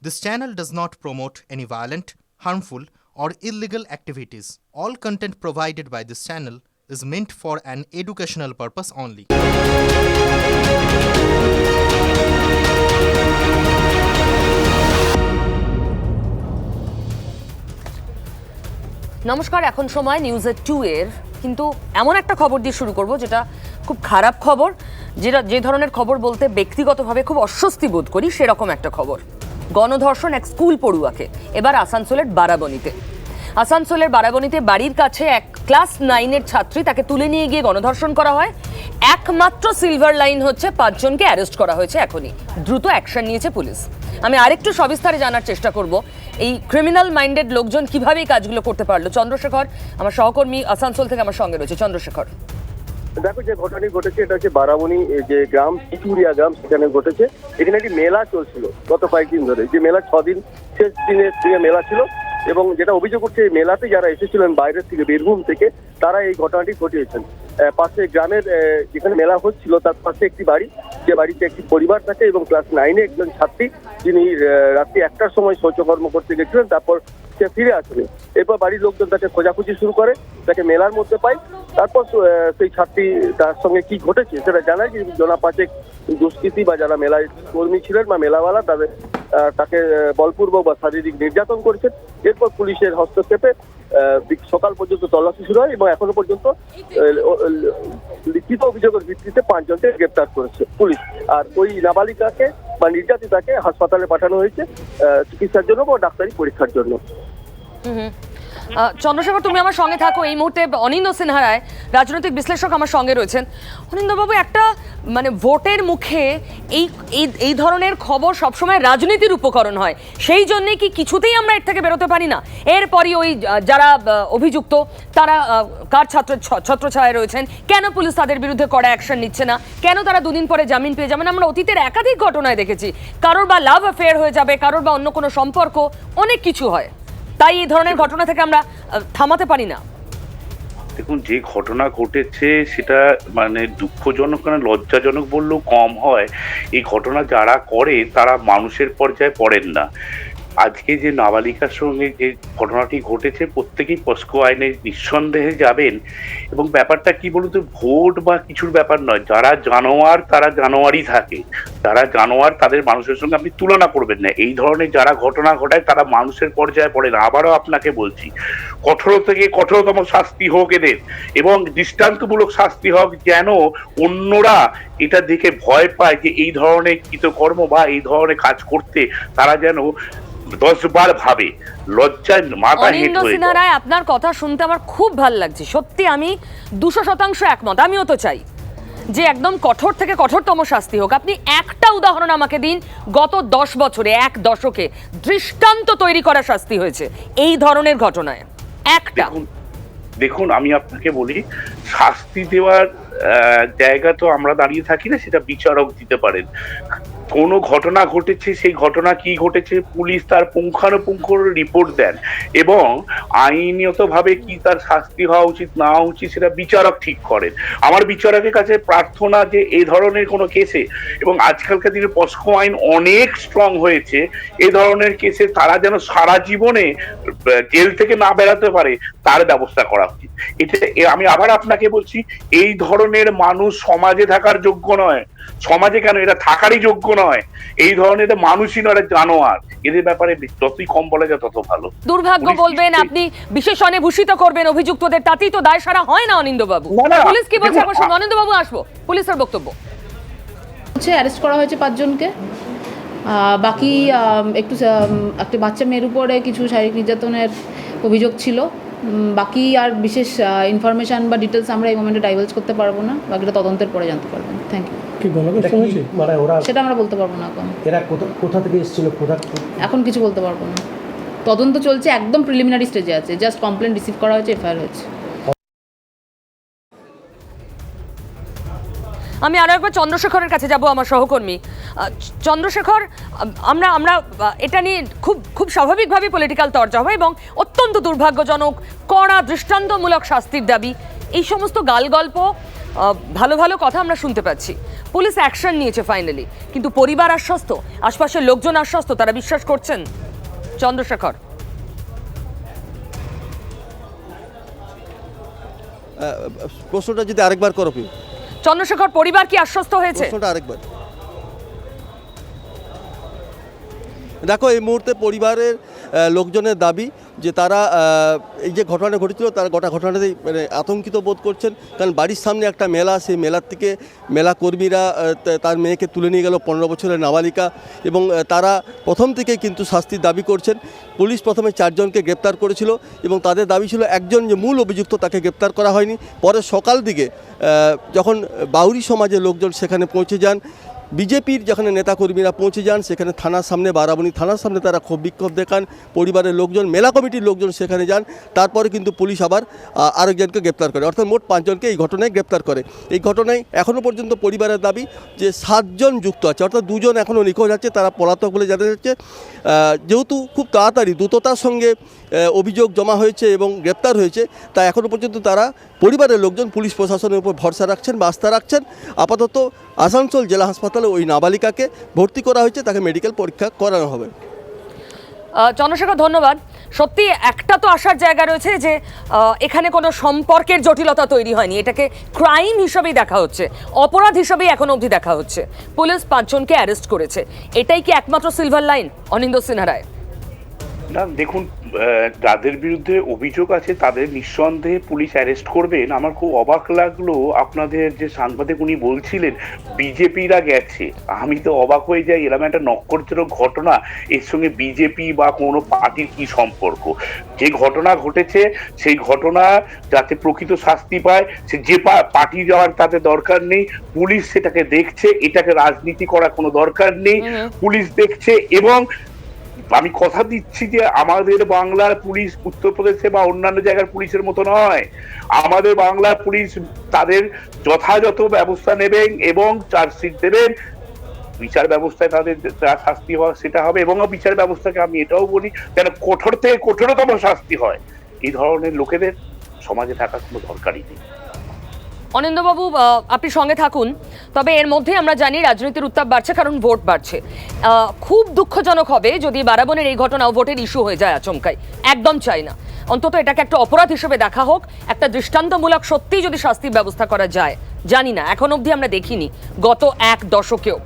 This channel does not promote any violent, harmful, or illegal activities. All content provided by this channel is meant for an educational purpose only. নমস্কার, এখন সময় নিউজের 2 এর কিন্তু এমন একটা খবর দিয়ে শুরু করব যেটা খুব খারাপ খবর, যে ধরনের খবর বলতে ব্যক্তিগতভাবে খুব অস্বস্তি বোধ করি সেরকম একটা খবর। গণধর্ষণ এক স্কুল পড়ুয়াকে, এবার আসানসোলের বারাবণীতে বাড়ির কাছে এক ক্লাস 9-এর ছাত্রী, তাকে তুলে নিয়ে গিয়ে গণধর্ষণ করা হয়। একমাত্র সিলভার লাইন হচ্ছে 5 জনকে অ্যারেস্ট করা হয়েছে এখনই, দ্রুত অ্যাকশন নিয়েছে পুলিশ। আমি আরেকটু সবিস্তারে জানার চেষ্টা করব এই ক্রিমিনাল মাইন্ডেড লোকজন কিভাবে এই কাজগুলো করতে পারলো। চন্দ্রশেখর আমার সহকর্মী আসানসোল থেকে আমার সঙ্গে রয়েছে। চন্দ্রশেখর, দেখো, যে ঘটনাটি ঘটেছে এটা হচ্ছে বারাবণী যে গ্রাম, চিচুরিয়া গ্রাম, সেখানে ঘটেছে। এখানে একটি মেলা চলছিল গত কয়েকদিন ধরে, যে মেলা 6 দিন, শেষ দিনের মেলা ছিল। এবং যেটা অভিযোগ করছে, এই মেলাতে যারা এসেছিলেন বাইরের থেকে, বীরভূম থেকে, তারা এই ঘটনাটি ঘটিয়েছেন। পাশে গ্রামের যেখানে মেলা হচ্ছিল তার পাশে একটি বাড়ি, যে বাড়িতে একটি পরিবার থাকে এবং ক্লাস 9-এ একজন ছাত্রী, যিনি রাত্রি 1টার সময় শৌচকর্ম করতে গেছিলেন, তারপর সে ফিরে আসেনি। এরপর বাড়ির লোকজন তাকে খোঁজাখুঁজি শুরু করে, তাকে মেলার মধ্যে পায়। তারপর সেই ছাত্রী, তার সঙ্গে কি ঘটেছে সেটা জানায় যে জনা 5 দুষ্কৃতী বা যারা মেলায় কর্মী ছিলেন বা মেলাওয়ালা, তাকে বলপূর্বক বা শারীরিক নির্যাতন করেছেন। এরপর পুলিশের হস্তক্ষেপে সকাল পর্যন্ত তল্লাশি শুরু হয় এবং এখনো পর্যন্ত লিখিত অভিযোগের ভিত্তিতে 5 জনকে গ্রেপ্তার করেছে পুলিশ। আর ওই নাবালিকাকে বা নির্যাতিতাকে হাসপাতালে পাঠানো হয়েছে চিকিৎসার জন্য বা ডাক্তারি পরীক্ষার জন্য। চন্দ্রশেখর, তুমি আমার সঙ্গে থাকো। এই মুহূর্তে অনিন্দ সিনহা রায়, রাজনৈতিক বিশ্লেষক, আমার সঙ্গে রয়েছেন। অনিন্দবাবু, একটা ভোটের মুখে এই ধরনের খবর সবসময় রাজনীতির উপকরণ হয়, সেই জন্যে কি কিছুতেই আমরা এর থেকে বেরোতে পারি না? এরপরই ওই যারা অভিযুক্ত তারা কার ছত্রছায়ায় রয়েছেন, কেন পুলিশ তাদের বিরুদ্ধে কড়া অ্যাকশন নিচ্ছে না, কেন তারা 2 দিন পরে জামিন পেয়ে যাবেন? আমরা অতীতের একাধিক ঘটনায় দেখেছি, কারোর বা লাভ অ্যাফেয়ার হয়ে যাবে, কারোর বা অন্য কোনো সম্পর্ক, অনেক কিছু হয়। তাই এই ধরনের ঘটনা থেকে আমরা থামাতে পারি না। দেখুন, যে ঘটনা ঘটেছে সেটা দুঃখজনক, লজ্জাজনক বললেও কম হয়। এই ঘটনা যারা করে তারা মানুষের পর্যায়ে পড়েন না। আজকে যে নাবালিকার সঙ্গে যে ঘটনাটি ঘটেছে, প্রত্যেকেই পস্কো আইনে নিঃসন্দেহে যাবেন। এবং ব্যাপারটা কি বলুন তো, ভোট বা কিছুর ব্যাপার নয়। যারা জানোয়ার তারা জানোয়ারই থাকে, যারা জানোয়ার তাদের মানুষের সঙ্গে আপনি তুলনা করবেন না। এই ধরনের যারা ঘটনা ঘটায় তারা মানুষের পর্যায়ে পড়ে না। আবারও আপনাকে বলছি, কঠোর থেকে কঠোরতম শাস্তি হোক এদের, এবং দৃষ্টান্তমূলক শাস্তি হোক, যেন অন্যরা এটা দেখে ভয় পায় যে এই ধরনের কৃতকর্ম বা এই ধরনের কাজ করতে তারা যেন 10 বার ভাবে, লজ্জায় মাথা হেঁট হয়ে যায়। আপনার কথা শুনতে আমার খুব ভালো লাগছে, সত্যি আমি 200% একমত। আমিও তো চাই যে একদম কঠোর থেকে কঠোরতম শাস্তি হোক। আপনি একটা উদাহরণ আমাকে দিন, গত 10 বছরে, 1 দশকে দৃষ্টান্ত তৈরি করা শাস্তি হয়েছে এই ধরনের ঘটনায় একটা। দেখুন, আমি আপনাকে বলি, শাস্তি দেওয়ার জায়গা তো আমরা দাঁড়িয়ে থাকি না, সেটা বিচারক দিতে পারেন। কোনো ঘটনা ঘটেছে, সেই ঘটনা কি ঘটেছে পুলিশ তার পুঙ্খানুপুঙ্খ রিপোর্ট দেন, এবং আইনত ভাবে কি তার শাস্তি হওয়া উচিত না উচিত সেটা বিচারক ঠিক করেন। আমার বিচারকের কাছে প্রার্থনা যে এই ধরনের কোনো কেসে, এবং আজকালকার দিনে পস্কো আইন অনেক স্ট্রং হয়েছে, এই ধরনের কেসে তারা যেন সারা জীবনে জেল থেকে না বেরাতে পারে তার ব্যবস্থা করা উচিত। এটা আমি আবার আপনাকে বলছি, এই ধরনের মানুষ সমাজে থাকার যোগ্য নয়। সমাজে কেন, এরা থাকারই যোগ্য নয়। এই ধরনের মানুষই নয়, এরা জানোয়ার। এদের ব্যাপারে যতই কম বলা যায় তত ভালো। দুর্ভাগ্য বলবেন আপনি, বিশেষণে ভূষিত করবেন অভিযুক্তদের, তাতেই তো দায় সারা হয় না। অনিন্দবাবু, পুলিশ কি বলছে? অনিন্দবাবু আসবো, পুলিশের বক্তব্য হচ্ছে অ্যারেস্ট করা হয়েছে 5 জনকে। বাকি একটা বাচ্চা মেয়ের উপরে কিছু শারীরিক নির্যাতনের অভিযোগ ছিল। বাকি আর বিশেষ ইনফরমেশন বা ডিটেলস আমরা এই মোমেন্টে ডাইভালজ করতে পারবো না, বাকিটা তদন্তের পরে জানতে পারবেন। Thank you. সেটা আমরা বলতে পারবো না এখন। এরা কোথা থেকে এসেছিল, এখন কিছু বলতে পারবো না। তদন্ত চলছে, একদম প্রিলিমিনারি স্টেজে আছে। জাস্ট কমপ্লেন রিসিভ করা হয়েছে, এফআইআর হয়েছে। আমি আরো একবার চন্দ্রশেখরের কাছে যাব, আমার সহকর্মী। চন্দ্রশেখর, আমরা এটা নিয়ে খুব স্বাভাবিকভাবে পলিটিক্যাল তরজা হয় এবং অত্যন্ত দুর্ভাগ্যজনক, কড়া দৃষ্টান্তমূলক শাস্তির দাবি, এই সমস্ত গালগল্প ভালো ভালো কথা আমরা শুনতে পাচ্ছি, পুলিশ অ্যাকশন নিয়েছে ফাইনালি, কিন্তু পরিবার আশ্বস্ত, আশপাশের লোকজন আশ্বস্ত, তারা বিশ্বাস করছেন? চন্দ্রশেখর, প্রশ্নটা যদি আরেকবার করো প্লিজ। চন্দ্রশেখর, পরিবার কি আশ্বস্ত হয়েছে? প্রশ্নটা আরেকবার দেখো। এই মুহূর্তে পরিবারের লোকজনের দাবি যে তারা এই যে ঘটনা ঘটেছিল তার গোটা ঘটনাতেই মানে আতঙ্কিত বোধ করছেন, কারণ বাড়ির সামনে একটা মেলা, সেই মেলার থেকে মেলা কর্মীরা তার মেয়েকে তুলে নিয়ে গেল, 15 বছরের নাবালিকা, এবং তারা প্রথম থেকেই কিন্তু শাস্তির দাবি করছেন। পুলিশ প্রথমে 4 জনকে গ্রেপ্তার করেছিল এবং তাদের দাবি ছিল একজন যে মূল অভিযুক্ত তাকে গ্রেপ্তার করা হয়নি। পরে সকাল দিকে যখন বাউরি সমাজের লোকজন সেখানে পৌঁছে যান, বিজেপির যেখানে নেতাকর্মীরা পৌঁছে যান, সেখানে থানার সামনে, বারাবণী থানার সামনে তারা ক্ষোভ বিক্ষোভ দেখান, পরিবারের লোকজন, মেলা কমিটির লোকজন সেখানে যান। তারপরে কিন্তু পুলিশ আবার আরেকজনকে গ্রেপ্তার করে, অর্থাৎ মোট 5 জনকে এই ঘটনায় গ্রেপ্তার করে। এই ঘটনায় এখনও পর্যন্ত পরিবারের দাবি যে 7 জন যুক্ত আছে, অর্থাৎ 2 জন এখনও নিখোঁজ আছে, তারা পলাতক বলে জানা যাচ্ছে। যেহেতু খুব তাড়াতাড়ি দ্রুততার সঙ্গে অভিযোগ জমা হয়েছে এবং গ্রেপ্তার হয়েছে, তাই এখনও পর্যন্ত তারা পরিবারের লোকজন পুলিশ প্রশাসনের উপর ভরসা রাখছেন বা আস্থা রাখছেন। আপাতত আসানসোল জেলা হাসপাতালে ওই নাবালিকাকে ভর্তি করা হয়েছে, তাকে মেডিকেল পরীক্ষা করানো হবে। চন্দ্রশেখর, ধন্যবাদ। সত্যি একটা তো আসার জায়গা রয়েছে যে এখানে কোনো সম্পর্কের জটিলতা তৈরি হয়নি, এটাকে ক্রাইম হিসেবেই দেখা হচ্ছে, অপরাধ হিসেবেই এখন অবধি দেখা হচ্ছে। পুলিশ 5 জনকে অ্যারেস্ট করেছে, এটাই কি একমাত্র সিলভার লাইন অনিন্দ্য সিনহা রায়? না দেখুন, যাদের বিরুদ্ধে অভিযোগ আছে তাদের নিঃসন্দেহে পুলিশ অ্যারেস্ট করবেন। আমার খুব অবাক লাগলো আপনাদের যে সাংবাদিক উনি বলছিলেন বিজেপিরা গেছে, আমি তো অবাক হয়ে যাই, এরকম একটা নক্করজনক ঘটনা, এর সঙ্গে বিজেপি বা কোনো পার্টির কি সম্পর্ক? যে ঘটনা ঘটেছে সেই ঘটনা যাতে প্রকৃত শাস্তি পায়, সে যে পার্টি যাওয়ার তাতে দরকার নেই, পুলিশ সেটাকে দেখছে, এটাকে রাজনীতি করার কোনো দরকার নেই, পুলিশ দেখছে। এবং আমি কথা দিচ্ছি যে আমাদের বাংলার পুলিশ উত্তরপ্রদেশে বা অন্যান্য জায়গার পুলিশের মতো নয়। আমাদের বাংলার পুলিশ তাদের যথাযথ ব্যবস্থা নেবেন এবং চার্জশিট দেবেন, বিচার ব্যবস্থায় তাদের যা শাস্তি হয় সেটা হবে। এবং বিচার ব্যবস্থাকে আমি এটাও বলি যেন কঠোর থেকে কঠোরতম শাস্তি হয়। এই ধরনের লোকেদের সমাজে থাকার কোনো দরকারই নেই। অনিন্দ্যবাবু, আপনি সঙ্গে থাকুন। তবে এর মধ্যে আমরা জানি রাজনীতির উত্তাপ বাড়ছে, কারণ ভোট বাড়ছে। খুব দুঃখজনক হবে যদি বারাবণের এই ঘটনাও ভোটের ইস্যু হয়ে যায় আচমকাই, একদম চাই না। অন্তত এটাকে একটা অপরাধ হিসেবে দেখা হোক, একটা দৃষ্টান্তমূলক সত্যিই যদি শাস্তির ব্যবস্থা করা যায়। জানি না, এখন অবধি আমরা দেখিনি গত 1 দশকেও।